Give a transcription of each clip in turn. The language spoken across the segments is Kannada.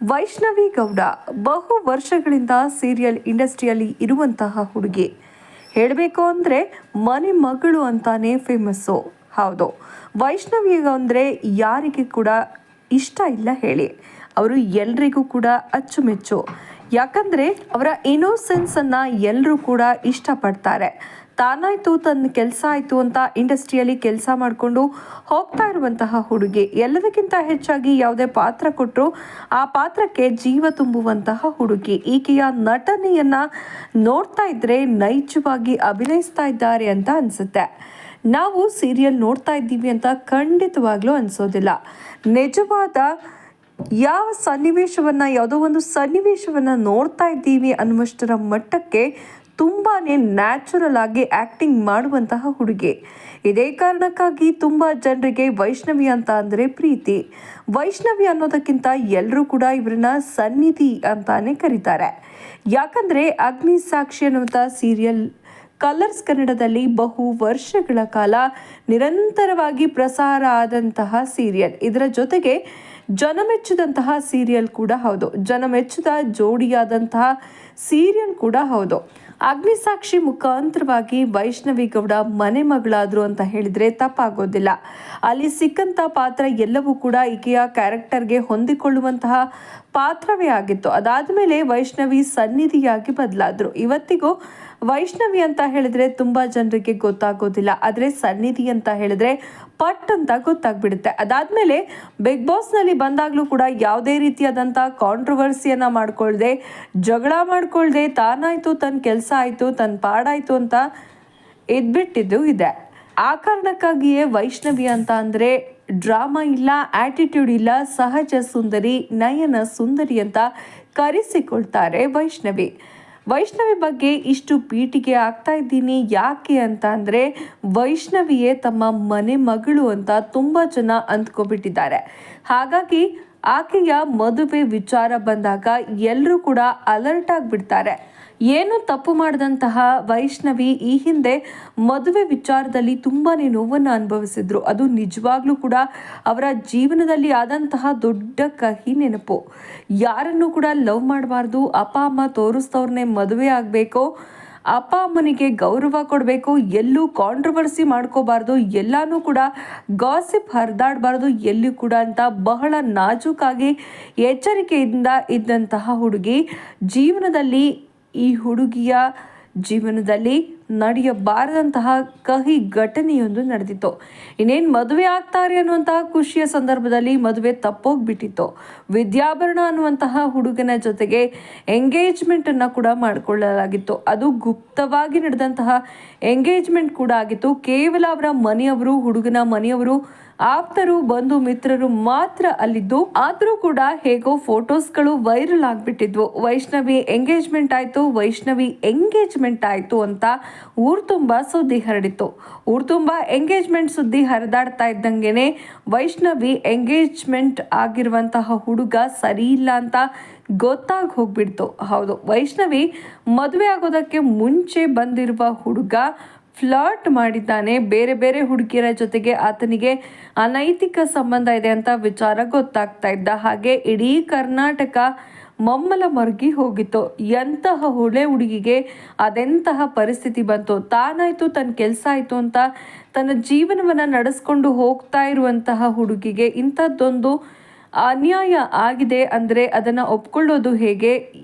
ವೈಷ್ಣವಿ ಗೌಡ ಬಹು ವರ್ಷಗಳಿಂದ ಸೀರಿಯಲ್ ಇಂಡಸ್ಟ್ರಿಯಲ್ಲಿ ಇರುವಂತಹ ಹುಡುಗಿ. ಹೇಳಬೇಕು ಅಂದರೆ ಮನೆ ಮಗಳು ಅಂತಾನೆ ಫೇಮಸ್ಸು. ಹೌದು, ವೈಷ್ಣವಿ ಅಂದರೆ ಯಾರಿಗೆ ಕೂಡ ಇಷ್ಟ ಇಲ್ಲ ಹೇಳಿ. ಅವರು ಎಲ್ರಿಗೂ ಕೂಡ ಅಚ್ಚುಮೆಚ್ಚು. ಯಾಕಂದರೆ ಅವರ ಇನ್ನೋಸೆನ್ಸನ್ನು ಎಲ್ಲರೂ ಕೂಡ ಇಷ್ಟಪಡ್ತಾರೆ. ತಾನಾಯಿತು ತನ್ನ ಕೆಲಸ ಆಯಿತು ಅಂತ ಇಂಡಸ್ಟ್ರಿಯಲ್ಲಿ ಕೆಲಸ ಮಾಡಿಕೊಂಡು ಹೋಗ್ತಾ ಇರುವಂತಹ ಹುಡುಗಿ. ಎಲ್ಲದಕ್ಕಿಂತ ಹೆಚ್ಚಾಗಿ ಯಾವುದೇ ಪಾತ್ರ ಕೊಟ್ಟರು ಆ ಪಾತ್ರಕ್ಕೆ ಜೀವ ತುಂಬುವಂತಹ ಹುಡುಗಿ. ಈಕೆಯ ನಟನೆಯನ್ನು ನೋಡ್ತಾ ಇದ್ದರೆ ನೈಜವಾಗಿ ಅಭಿನಯಿಸ್ತಾ ಇದ್ದಾರೆ ಅಂತ ಅನಿಸುತ್ತೆ. ನಾವು ಸೀರಿಯಲ್ ನೋಡ್ತಾ ಇದ್ದೀವಿ ಅಂತ ಖಂಡಿತವಾಗ್ಲೂ ಅನಿಸೋದಿಲ್ಲ. ನಿಜವಾದ ಯಾವ ಸನ್ನಿವೇಶವನ್ನು, ಯಾವುದೋ ಒಂದು ಸನ್ನಿವೇಶವನ್ನು ನೋಡ್ತಾ ಇದ್ದೀವಿ ಅನ್ನುವಷ್ಟರ ಮಟ್ಟಕ್ಕೆ ತುಂಬಾ ನ್ಯಾಚುರಲ್ ಆಗಿ ಆ್ಯಕ್ಟಿಂಗ್ ಮಾಡುವಂತಹ ಹುಡುಗಿ. ಇದೇ ಕಾರಣಕ್ಕಾಗಿ ತುಂಬ ಜನರಿಗೆ ವೈಷ್ಣವಿ ಅಂತ ಅಂದರೆ ಪ್ರೀತಿ. ವೈಷ್ಣವಿ ಅನ್ನೋದಕ್ಕಿಂತ ಎಲ್ಲರೂ ಕೂಡ ಇವರನ್ನ ಸನ್ನಿಧಿ ಅಂತಾನೆ ಕರೀತಾರೆ. ಯಾಕಂದರೆ ಅಗ್ನಿ ಸಾಕ್ಷಿ ಅನ್ನುವಂಥ ಸೀರಿಯಲ್ ಕಲರ್ಸ್ ಕನ್ನಡದಲ್ಲಿ ಬಹು ವರ್ಷಗಳ ಕಾಲ ನಿರಂತರವಾಗಿ ಪ್ರಸಾರ ಆದಂತಹ ಸೀರಿಯಲ್. ಇದರ ಜೊತೆಗೆ ಜನಮೆಚ್ಚಿದಂತಹ ಸೀರಿಯಲ್ ಕೂಡ ಹೌದು, ಜನಮೆಚ್ಚಿದ ಜೋಡಿಯಾದಂತಹ ಸೀರಿಯಲ್ ಕೂಡ ಹೌದು. ಅಗ್ನಿಸಾಕ್ಷಿ ಮುಖಾಂತರವಾಗಿ ವೈಷ್ಣವಿ ಗೌಡ ಮನೆ ಮಗಳಾದ್ರು ಅಂತ ಹೇಳಿದರೆ ತಪ್ಪಾಗೋದಿಲ್ಲ. ಅಲ್ಲಿ ಸಿಕ್ಕಂಥ ಪಾತ್ರ ಎಲ್ಲವೂ ಕೂಡ ಈಕೆಯ ಕ್ಯಾರೆಕ್ಟರ್ಗೆ ಹೊಂದಿಕೊಳ್ಳುವಂತಹ ಪಾತ್ರವೇ ಆಗಿತ್ತು. ಅದಾದಮೇಲೆ ವೈಷ್ಣವಿ ಸನ್ನಿಧಿಯಾಗಿ ಬದಲಾದ್ರು. ಇವತ್ತಿಗೂ ವೈಷ್ಣವಿ ಅಂತ ಹೇಳಿದ್ರೆ ತುಂಬ ಜನರಿಗೆ ಗೊತ್ತಾಗೋದಿಲ್ಲ, ಆದರೆ ಸನ್ನಿಧಿ ಅಂತ ಹೇಳಿದ್ರೆ ಪಟ್ ಅಂತ ಗೊತ್ತಾಗ್ಬಿಡುತ್ತೆ. ಅದಾದಮೇಲೆ ಬಿಗ್ ಬಾಸ್ನಲ್ಲಿ ಬಂದಾಗಲೂ ಕೂಡ ಯಾವುದೇ ರೀತಿಯಾದಂಥ ಕಾಂಟ್ರವರ್ಸಿಯನ್ನು ಮಾಡ್ಕೊಳ್ದೆ, ಜಗಳ ಮಾಡ್ಕೊಳ್ದೆ, ತಾನಾಯಿತು ತನ್ನ ಕೆಲಸ ಆಯಿತು, ತನ್ನ ಪಾಡಾಯಿತು ಅಂತ ಇದ್ಬಿಟ್ಟಿದ್ದು ಇದೆ. ಆ ಕಾರಣಕ್ಕಾಗಿಯೇ ವೈಷ್ಣವಿ ಅಂತ ಅಂದರೆ ಡ್ರಾಮಾ ಇಲ್ಲ, ಆ್ಯಟಿಟ್ಯೂಡ್ ಇಲ್ಲ, ಸಹಜ ಸುಂದರಿ, ನಯನ ಸುಂದರಿ ಅಂತ ಕರೆಸಿಕೊಳ್ತಾರೆ ವೈಷ್ಣವಿ. ವೈಷ್ಣವಿ ಬಗ್ಗೆ ಇಷ್ಟು ಪೀಟಿಗೆ ಆಗ್ತಾ ಇದ್ದೀನಿ ಯಾಕೆ ಅಂತ ಅಂದರೆ ವೈಷ್ಣವಿಯೇ ತಮ್ಮ ಮನೆ ಮಗಳು ಅಂತ ತುಂಬ ಜನ ಅಂದ್ಕೊಬಿಟ್ಟಿದ್ದಾರೆ. ಹಾಗಾಗಿ ಆಕೆಯ ಮದುವೆ ವಿಚಾರ ಬಂದಾಗ ಎಲ್ಲರೂ ಕೂಡ ಅಲರ್ಟ್ ಆಗಿಬಿಡ್ತಾರೆ. ಏನು ತಪ್ಪು ಮಾಡಿದಂತಹ ವೈಷ್ಣವಿ ಈ ಹಿಂದೆ ಮದುವೆ ವಿಚಾರದಲ್ಲಿ ತುಂಬಾ ನೋವನ್ನು ಅನುಭವಿಸಿದ್ರು. ಅದು ನಿಜವಾಗ್ಲೂ ಕೂಡ ಅವರ ಜೀವನದಲ್ಲಿ ಆದಂತಹ ದೊಡ್ಡ ಕಹಿ ನೆನಪು. ಯಾರನ್ನು ಕೂಡ ಲವ್ ಮಾಡಬಾರ್ದು, ಅಪ್ಪ ಅಮ್ಮ ತೋರಿಸ್ತವ್ರನ್ನೇ ಮದುವೆ ಆಗಬೇಕು, ಅಪ್ಪ ಅಮ್ಮನಿಗೆ ಗೌರವ ಕೊಡಬೇಕು, ಎಲ್ಲೂ ಕಾಂಟ್ರವರ್ಸಿ ಮಾಡ್ಕೋಬಾರ್ದು, ಎಲ್ಲಾನು ಕೂಡ ಗಾಸಿಪ್ ಹರಿದಾಡಬಾರ್ದು ಎಲ್ಲೂ ಕೂಡ ಅಂತ ಬಹಳ ನಾಜೂಕಾಗಿ ಎಚ್ಚರಿಕೆಯಿಂದ ಇದ್ದಂತಹ ಹುಡುಗಿ ಜೀವನದಲ್ಲಿ, ಈ ಹುಡುಗಿಯ ಜೀವನದಲ್ಲಿ ನಡೆಯಬಾರದಂತಹ ಕಹಿ ಘಟನೆಯೊಂದು ನಡೆದಿತ್ತು. ಇನ್ನೇನು ಮದುವೆ ಆಗ್ತಾರೆ ಅನ್ನುವಂತಹ ಖುಷಿಯ ಸಂದರ್ಭದಲ್ಲಿ ಮದುವೆ ತಪ್ಪೋಗ್ಬಿಟ್ಟಿತ್ತು. ವಿದ್ಯಾಭರಣ ಅನ್ನುವಂತಹ ಹುಡುಗನ ಜೊತೆಗೆ ಎಂಗೇಜ್ಮೆಂಟನ್ನು ಕೂಡ ಮಾಡಿಕೊಳ್ಳಲಾಗಿತ್ತು. ಅದು ಗುಪ್ತವಾಗಿ ನಡೆದಂತಹ ಎಂಗೇಜ್ಮೆಂಟ್ ಕೂಡ ಆಗಿತ್ತು. ಕೇವಲ ಅವರ ಮನೆಯವರು, ಹುಡುಗನ ಮನೆಯವರು, ಆಪ್ತರು, ಬಂಧು ಮಿತ್ರರು ಮಾತ್ರ ಅಲ್ಲಿದ್ದು. ಆದರೂ ಕೂಡ ಹೇಗೋ ಫೋಟೋಸ್ಗಳು ವೈರಲ್ ಆಗಿಬಿಟ್ಟಿದ್ವು. ವೈಷ್ಣವಿ ಎಂಗೇಜ್ಮೆಂಟ್ ಆಯಿತು ಅಂತ ಊರು ತುಂಬ ಸುದ್ದಿ ಹರಡಿತ್ತು. ಊರು ತುಂಬ ಎಂಗೇಜ್ಮೆಂಟ್ ಸುದ್ದಿ ಹರಿದಾಡ್ತಾ ಇದ್ದಂಗೆನೆ ವೈಷ್ಣವಿ ಎಂಗೇಜ್ಮೆಂಟ್ ಆಗಿರುವಂತಹ ಹುಡುಗ ಸರಿ ಇಲ್ಲ ಅಂತ ಗೊತ್ತಾಗಿ ಹೋಗ್ಬಿಡ್ತು. ಹೌದು, ವೈಷ್ಣವಿ ಮದುವೆ ಆಗೋದಕ್ಕೆ ಮುಂಚೆ ಬಂದಿರುವ ಹುಡುಗ ಫ್ಲರ್ಟ್ ಮಾಡಿದ್ದಾನೆ. ಬೇರೆ ಬೇರೆ ಹುಡುಗಿಯರ ಜೊತೆಗೆ ಆತನಿಗೆ ಅನೈತಿಕ ಸಂಬಂಧ ಇದೆ ಅಂತ ವಿಚಾರ ಗೊತ್ತಾಗ್ತಾ ಇದ್ದ ಹಾಗೆ ಇಡೀ ಕರ್ನಾಟಕ ಮಮ್ಮಲ ಮರುಗಿ ಹೋಗಿತ್ತು. ಎಂತಹ ಹೊಳೆ ಹುಡುಗಿಗೆ ಅದೆಂತಹ ಪರಿಸ್ಥಿತಿ ಬಂತು. ತಾನಾಯಿತು ತನ್ನ ಕೆಲಸ ಆಯಿತು ಅಂತ ತನ್ನ ಜೀವನವನ್ನು ನಡೆಸ್ಕೊಂಡು ಹೋಗ್ತಾ ಇರುವಂತಹ ಹುಡುಗಿಗೆ ಇಂಥದ್ದೊಂದು ಅನ್ಯಾಯ ಆಗಿದೆ ಅಂದರೆ ಅದನ್ನು ಒಪ್ಕೊಳ್ಳೋದು ಹೇಗೆ,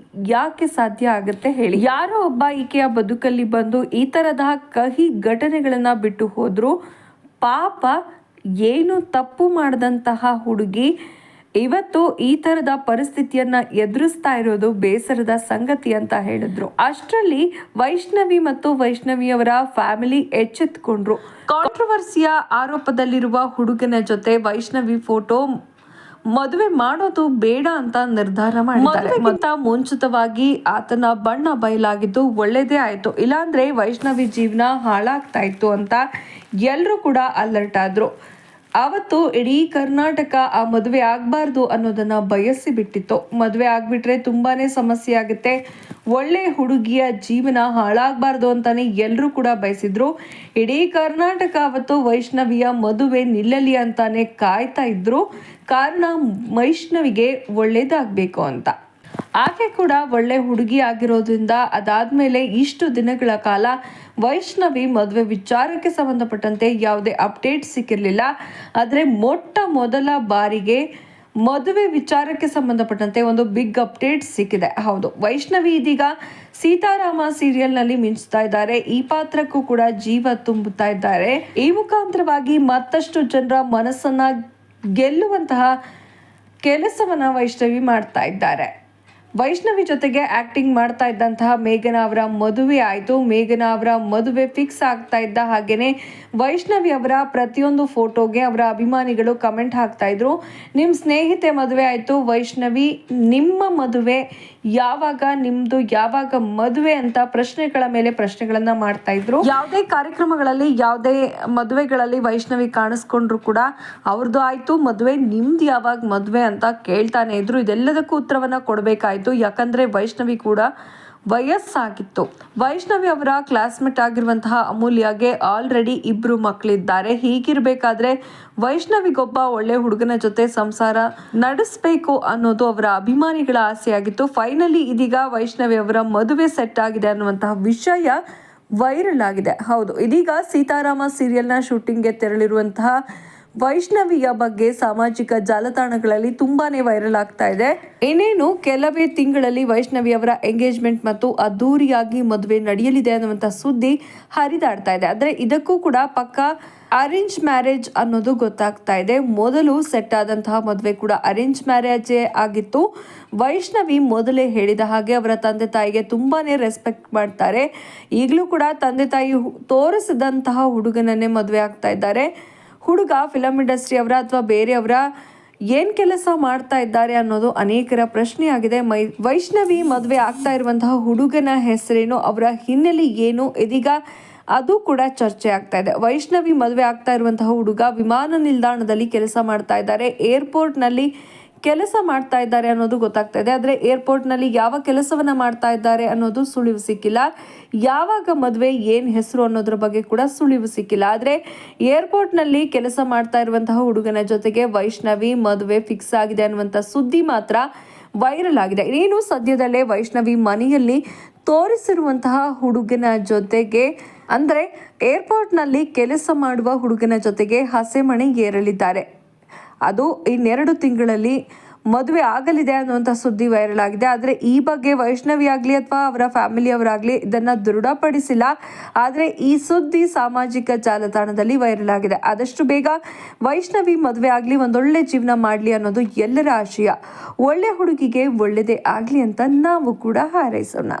ಯಾಕೆ ಸಾಧ್ಯ ಆಗುತ್ತೆ ಹೇಳಿ? ಯಾರೋ ಒಬ್ಬ ಈಕೆಯ ಬದುಕಲ್ಲಿ ಬಂದು ಈ ಥರದ ಕಹಿ ಘಟನೆಗಳನ್ನು ಬಿಟ್ಟು ಹೋದ್ರು. ಪಾಪ, ಏನು ತಪ್ಪು ಮಾಡಿದಂತಹ ಹುಡುಗಿ ಇವತ್ತು ಈ ಥರದ ಪರಿಸ್ಥಿತಿಯನ್ನ ಎದುರಿಸ್ತಾ ಇರೋದು ಬೇಸರದ ಸಂಗತಿ ಅಂತ ಹೇಳಿದ್ರು. ಅಷ್ಟರಲ್ಲಿ ವೈಷ್ಣವಿ ಮತ್ತು ವೈಷ್ಣವಿಯವರ ಫ್ಯಾಮಿಲಿ ಎಚ್ಚೆತ್ಕೊಂಡ್ರು. ಕಾಂಟ್ರವರ್ಸಿಯ ಆರೋಪದಲ್ಲಿರುವ ಹುಡುಗನ ಜೊತೆ ವೈಷ್ಣವಿ ಫೋಟೋ ಮದುವೆ ಮಾಡೋದು ಬೇಡ ಅಂತ ನಿರ್ಧಾರ ಮಾಡಿದ್ದಾರೆ. ಮದುವೆಗಿಂತ ಮುಂಚಿತವಾಗಿ ಆತನ ಬಣ್ಣ ಬಯಲಾಗಿದ್ದು ಒಳ್ಳೆಯದೇ ಆಯಿತು, ಇಲ್ಲಾಂದ್ರೆ ವೈಷ್ಣವಿ ಜೀವನ ಹಾಳಾಗ್ತಾ ಇತ್ತು ಅಂತ ಎಲ್ಲರೂ ಕೂಡ ಅಲರ್ಟ್ ಆದ್ರು. ಆವತ್ತು ಇಡೀ ಕರ್ನಾಟಕ ಆ ಮದುವೆ ಆಗಬಾರ್ದು ಅನ್ನೋದನ್ನ ಬಯಸಿ ಬಿಟ್ಟಿತ್ತು. ಮದುವೆ ಆಗ್ಬಿಟ್ರೆ ತುಂಬಾನೇ ಸಮಸ್ಯೆ ಆಗುತ್ತೆ, ಒಳ್ಳೆ ಹುಡುಗಿಯ ಜೀವನ ಹಾಳಾಗಬಾರ್ದು ಅಂತಾನೆ ಎಲ್ಲರೂ ಕೂಡ ಬಯಸಿದ್ರು. ಇಡೀ ಕರ್ನಾಟಕ ಅವತ್ತು ವೈಷ್ಣವಿಯ ಮದುವೆ ನಿಲ್ಲಲಿ ಅಂತಾನೆ ಕಾಯ್ತಾ ಇದ್ರು. ಕಾರಣ ವೈಷ್ಣವಿಗೆ ಒಳ್ಳೇದಾಗಬೇಕು ಅಂತ. ಆಕೆ ಕೂಡ ಒಳ್ಳೆ ಹುಡುಗಿ ಆಗಿರೋದ್ರಿಂದ ಅದಾದ್ಮೇಲೆ ಇಷ್ಟು ದಿನಗಳ ಕಾಲ ವೈಷ್ಣವಿ ಮದುವೆ ವಿಚಾರಕ್ಕೆ ಸಂಬಂಧಪಟ್ಟಂತೆ ಯಾವುದೇ ಅಪ್ಡೇಟ್ ಸಿಕ್ಕಿರಲಿಲ್ಲ. ಆದರೆ ಮೊಟ್ಟ ಮೊದಲ ಬಾರಿಗೆ ಮದುವೆ ವಿಚಾರಕ್ಕೆ ಸಂಬಂಧಪಟ್ಟಂತೆ ಒಂದು ಬಿಗ್ ಅಪ್ಡೇಟ್ ಸಿಕ್ಕಿದೆ. ಹೌದು, ವೈಷ್ಣವಿ ಇದೀಗ ಸೀತಾರಾಮ ಸೀರಿಯಲ್ನಲ್ಲಿ ಮಿಂಚ್ತಾ ಇದ್ದಾರೆ. ಈ ಪಾತ್ರಕ್ಕೂ ಕೂಡ ಜೀವ ತುಂಬುತ್ತಾ ಇದ್ದಾರೆ. ಈ ಮುಖಾಂತರವಾಗಿ ಮತ್ತಷ್ಟು ಜನರ ಮನಸ್ಸನ್ನ ಗೆಲ್ಲುವಂತಹ ಕೆಲಸವನ್ನ ವೈಷ್ಣವಿ ಮಾಡ್ತಾ ಇದ್ದಾರೆ. ವೈಷ್ಣವಿ ಜೊತೆಗೆ ಆಕ್ಟಿಂಗ್ ಮಾಡ್ತಾ ಇದ್ದಂತಹ ಮೇಘನಾ ಅವರ ಮದುವೆ ಆಯಿತು. ಮೇಘನಾ ಅವರ ಮದುವೆ ಫಿಕ್ಸ್ ಆಗ್ತಾ ಇದ್ದ ಹಾಗೇನೆ ವೈಷ್ಣವಿ ಅವರ ಪ್ರತಿಯೊಂದು ಫೋಟೋಗೆ ಅವರ ಅಭಿಮಾನಿಗಳು ಕಮೆಂಟ್ ಹಾಕ್ತಾ ಇದ್ರು, ನಿಮ್ಮ ಸ್ನೇಹಿತೆ ಮದುವೆ ಆಯಿತು ವೈಷ್ಣವಿ, ನಿಮ್ಮ ಮದುವೆ ಯಾವಾಗ, ನಿಮ್ದು ಯಾವಾಗ ಮದುವೆ ಅಂತ ಪ್ರಶ್ನೆಗಳ ಮೇಲೆ ಪ್ರಶ್ನೆಗಳನ್ನ ಮಾಡ್ತಾ ಇದ್ರು. ಯಾವುದೇ ಕಾರ್ಯಕ್ರಮಗಳಲ್ಲಿ ಯಾವುದೇ ಮದುವೆಗಳಲ್ಲಿ ವೈಷ್ಣವಿ ಕಾಣಿಸ್ಕೊಂಡ್ರು ಕೂಡ ಅವ್ರದ್ದು ಆಯ್ತು ಮದುವೆ, ನಿಮ್ದು ಯಾವಾಗ ಮದುವೆ ಅಂತ ಕೇಳ್ತಾನೆ ಇದ್ರು. ಇದೆಲ್ಲದಕ್ಕೂ ಉತ್ತರವನ್ನ ಕೊಡಬೇಕಾಯ್ತು. ಯಾಕಂದ್ರೆ ವೈಷ್ಣವಿ ಕೂಡ ವಯಸ್ಸಾಗಿತ್ತು. ವೈಷ್ಣವಿ ಅವರ ಕ್ಲಾಸ್ಮೇಟ್ ಆಗಿರುವಂತಹ ಅಮೂಲ್ಯಗೆ ಆಲ್ರೆಡಿ 2 ಮಕ್ಕಳಿದ್ದಾರೆ. ಹೀಗಿರ್ಬೇಕಾದ್ರೆ ವೈಷ್ಣವಿಗೊಬ್ಬ ಒಳ್ಳೆ ಹುಡುಗನ ಜೊತೆ ಸಂಸಾರ ನಡೆಸಬೇಕು ಅನ್ನೋದು ಅವರ ಅಭಿಮಾನಿಗಳ ಆಸೆಯಾಗಿತ್ತು. ಫೈನಲಿ ಇದೀಗ ವೈಷ್ಣವಿ ಅವರ ಮದುವೆ ಸೆಟ್ ಆಗಿದೆ ಅನ್ನುವಂತಹ ವಿಷಯ ವೈರಲ್ ಆಗಿದೆ. ಹೌದು, ಇದೀಗ ಸೀತಾರಾಮ ಸೀರಿಯಲ್ನ ಶೂಟಿಂಗ್ಗೆ ತೆರಳಿರುವಂತಹ ವೈಷ್ಣವಿಯ ಬಗ್ಗೆ ಸಾಮಾಜಿಕ ಜಾಲತಾಣಗಳಲ್ಲಿ ತುಂಬಾನೇ ವೈರಲ್ ಆಗ್ತಾ ಇದೆ. ಇನ್ನೇನು ಕೆಲವೇ ತಿಂಗಳಲ್ಲಿ ವೈಷ್ಣವಿ ಅವರ ಎಂಗೇಜ್ಮೆಂಟ್ ಮತ್ತು ಅದ್ದೂರಿಯಾಗಿ ಮದುವೆ ನಡೆಯಲಿದೆ ಅನ್ನುವಂಥ ಸುದ್ದಿ ಹರಿದಾಡ್ತಾ ಇದೆ. ಆದರೆ ಇದಕ್ಕೂ ಕೂಡ ಪಕ್ಕ ಅರೇಂಜ್ ಮ್ಯಾರೇಜ್ ಅನ್ನೋದು ಗೊತ್ತಾಗ್ತಾ ಇದೆ. ಮೊದಲು ಸೆಟ್ ಆದಂತಹ ಮದುವೆ ಕೂಡ ಅರೇಂಜ್ ಮ್ಯಾರೇಜೇ ಆಗಿತ್ತು. ವೈಷ್ಣವಿ ಮೊದಲೇ ಹೇಳಿದ ಹಾಗೆ ಅವರ ತಂದೆ ತಾಯಿಗೆ ತುಂಬಾನೇ ರೆಸ್ಪೆಕ್ಟ್ ಮಾಡ್ತಾರೆ. ಈಗಲೂ ಕೂಡ ತಂದೆ ತಾಯಿ ತೋರಿಸಿದಂತಹ ಹುಡುಗನನ್ನೇ ಮದುವೆ ಆಗ್ತಾ ಇದ್ದಾರೆ. ಹುಡುಗ ಫಿಲಂ ಇಂಡಸ್ಟ್ರಿ ಅವರ ಅಥವಾ ಬೇರೆಯವರ ಏನ್ ಕೆಲಸ ಮಾಡ್ತಾ ಇದ್ದಾರೆ ಅನ್ನೋದು ಅನೇಕರ ಪ್ರಶ್ನೆಯಾಗಿದೆ. ವೈಷ್ಣವಿ ಮದುವೆ ಆಗ್ತಾ ಇರುವಂತಹ ಹುಡುಗನ ಹೆಸರೇನು, ಅವರ ಹಿನ್ನೆಲೆ ಏನು, ಇದೀಗ ಅದು ಕೂಡ ಚರ್ಚೆ ಆಗ್ತಾ ಇದೆ. ವೈಷ್ಣವಿ ಮದುವೆ ಆಗ್ತಾ ಇರುವಂತಹ ಹುಡುಗ ವಿಮಾನ ನಿಲ್ದಾಣದಲ್ಲಿ ಕೆಲಸ ಮಾಡ್ತಾ ಇದ್ದಾರೆ, ಏರ್ಪೋರ್ಟ್ ನಲ್ಲಿ ಕೆಲಸ ಮಾಡ್ತಾ ಇದ್ದಾರೆ ಅನ್ನೋದು ಗೊತ್ತಾಗ್ತಾ ಇದೆ. ಆದರೆ ಏರ್ಪೋರ್ಟ್ ನಲ್ಲಿ ಯಾವ ಕೆಲಸವನ್ನ ಮಾಡ್ತಾ ಇದ್ದಾರೆ ಅನ್ನೋದು ಸುಳಿವು ಸಿಕ್ಕಿಲ್ಲ. ಯಾವಾಗ ಮದುವೆ, ಏನ್ ಹೆಸರು ಅನ್ನೋದ್ರ ಬಗ್ಗೆ ಕೂಡ ಸುಳಿವು ಸಿಕ್ಕಿಲ್ಲ. ಆದ್ರೆ ಏರ್ಪೋರ್ಟ್ ನಲ್ಲಿ ಕೆಲಸ ಮಾಡ್ತಾ ಇರುವಂತಹ ಹುಡುಗನ ಜೊತೆಗೆ ವೈಷ್ಣವಿ ಮದುವೆ ಫಿಕ್ಸ್ ಆಗಿದೆ ಅನ್ನುವಂಥ ಸುದ್ದಿ ಮಾತ್ರ ವೈರಲ್ ಆಗಿದೆ. ಇನ್ನೇನು ಸದ್ಯದಲ್ಲೇ ವೈಷ್ಣವಿ ಮನೆಯಲ್ಲಿ ತೋರಿಸಿರುವಂತಹ ಹುಡುಗನ ಜೊತೆಗೆ ಅಂದ್ರೆ ಏರ್ಪೋರ್ಟ್ ನಲ್ಲಿ ಕೆಲಸ ಮಾಡುವ ಹುಡುಗನ ಜೊತೆಗೆ ಹಸೆಮಣೆ ಏರಲಿದ್ದಾರೆ. ಅದು ಇನ್ನೆರಡು ತಿಂಗಳಲ್ಲಿ ಮದುವೆ ಆಗಲಿದೆ ಅನ್ನುವಂಥ ಸುದ್ದಿ ವೈರಲ್ ಆಗಿದೆ. ಆದರೆ ಈ ಬಗ್ಗೆ ವೈಷ್ಣವಿ ಆಗಲಿ ಅಥವಾ ಅವರ ಫ್ಯಾಮಿಲಿಯವರಾಗಲಿ ಇದನ್ನು ದೃಢಪಡಿಸಿಲ್ಲ. ಆದರೆ ಈ ಸುದ್ದಿ ಸಾಮಾಜಿಕ ಜಾಲತಾಣದಲ್ಲಿ ವೈರಲ್ ಆಗಿದೆ. ಆದಷ್ಟು ಬೇಗ ವೈಷ್ಣವಿ ಮದುವೆ ಆಗಲಿ, ಒಂದೊಳ್ಳೆ ಜೀವನ ಮಾಡಲಿ ಅನ್ನೋದು ಎಲ್ಲರ ಆಶಯ. ಒಳ್ಳೆ ಹುಡುಗಿಗೆ ಒಳ್ಳೆಯದೇ ಆಗಲಿ ಅಂತ ನಾವು ಕೂಡ ಹಾರೈಸೋಣ.